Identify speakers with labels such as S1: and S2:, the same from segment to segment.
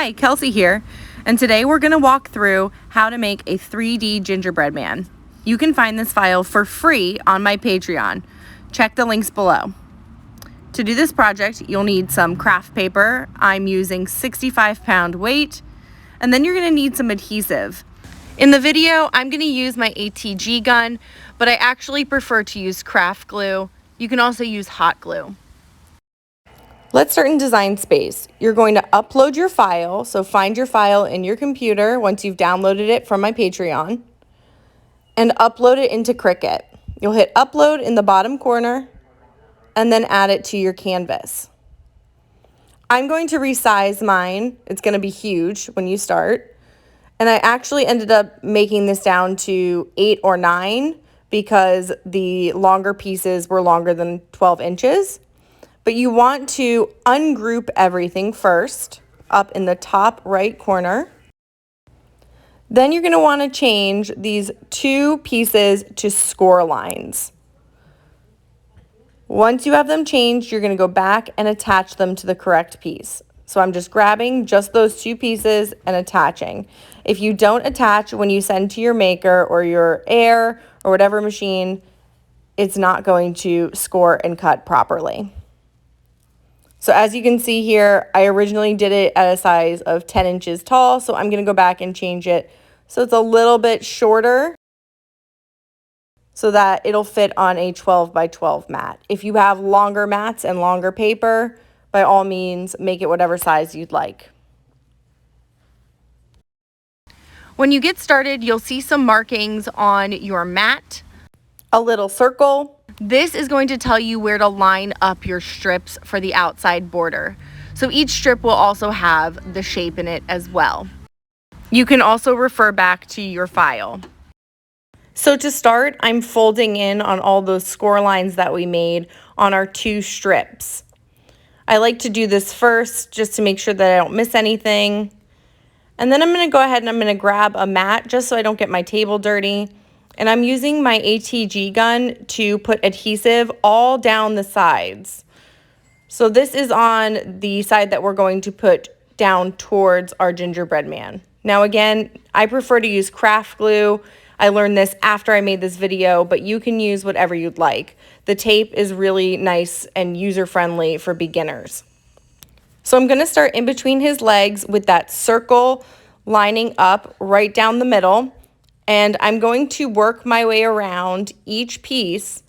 S1: Hi, Kelsey here, and today we're going to walk through how to make a 3D gingerbread man. You can find this file for free on my Patreon. Check the links below. To do this project, you'll need some craft paper. I'm using 65-pound weight, and then you're going to need some adhesive. In the video, I'm going to use my ATG gun, but I actually prefer to use craft glue. You can also use hot glue. Let's start in Design Space. You're going to upload your file, so find your file in your computer once you've downloaded it from my Patreon, and upload it into Cricut. You'll hit Upload in the bottom corner, and then add it to your canvas. I'm going to resize mine. It's going to be huge when you start, and I actually ended up making this down to 8 or 9 because the longer pieces were longer than 12 inches. But you want to ungroup everything first up in the top right corner. Then you're going to want to change these 2 pieces to score lines. Once you have them changed, you're going to go back and attach them to the correct piece. So I'm just grabbing just those 2 pieces and attaching. If you don't attach when you send to your maker or your Air or whatever machine, it's not going to score and cut properly. So as you can see here, I originally did it at a size of 10 inches tall, so I'm going to go back and change it so it's a little bit shorter so that it'll fit on a 12 by 12 mat. If you have longer mats and longer paper, by all means, make it whatever size you'd like. When you get started, you'll see some markings on your mat, a little circle. This is going to tell you where to line up your strips for the outside border. So each strip will also have the shape in it as well. You can also refer back to your file. So to start, I'm folding in on all those score lines that we made on our 2 strips. I like to do this first just to make sure that I don't miss anything. And then I'm going to go ahead and I'm going to grab a mat just so I don't get my table dirty. And I'm using my ATG gun to put adhesive all down the sides. So this is on the side that we're going to put down towards our gingerbread man. Now again, I prefer to use craft glue. I learned this after I made this video, but you can use whatever you'd like. The tape is really nice and user-friendly for beginners. So I'm going to start in between his legs with that circle lining up right down the middle. And I'm going to work my way around each piece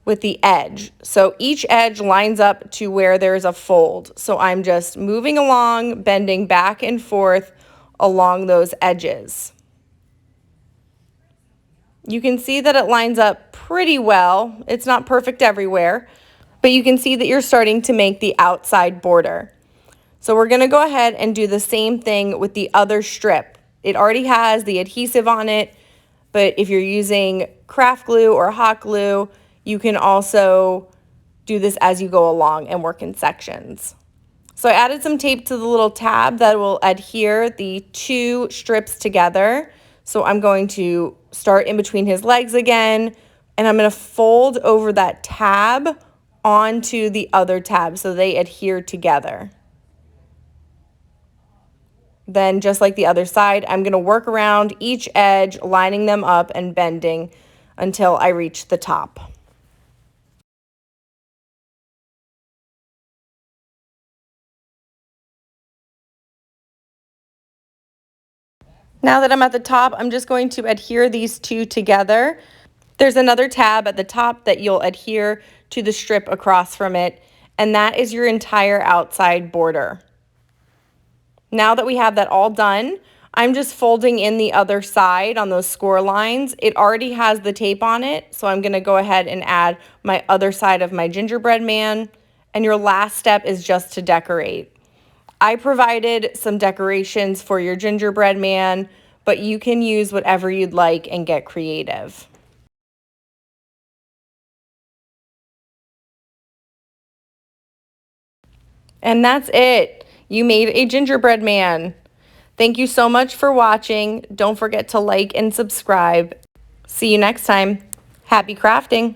S1: with the edge. So each edge lines up to where there's a fold. So I'm just moving along, bending back and forth along those edges. You can see that it lines up pretty well. It's not perfect everywhere, but you can see that you're starting to make the outside border. So we're going to go ahead and do the same thing with the other strip. It already has the adhesive on it, but if you're using craft glue or hot glue, you can also do this as you go along and work in sections. So I added some tape to the little tab that will adhere the 2 strips together. So I'm going to start in between his legs again, and I'm going to fold over that tab onto the other tab so they adhere together. Then just like the other side, I'm going to work around each edge, lining them up and bending until I reach the top. Now that I'm at the top, I'm just going to adhere these 2 together. There's another tab at the top that you'll adhere to the strip across from it, and that is your entire outside border. Now that we have that all done, I'm just folding in the other side on those score lines. It already has the tape on it, so I'm going to go ahead and add my other side of my gingerbread man, and your last step is just to decorate. I provided some decorations for your gingerbread man, but you can use whatever you'd like and get creative. And that's it. You made a gingerbread man. Thank you so much for watching. Don't forget to like and subscribe. See you next time. Happy crafting!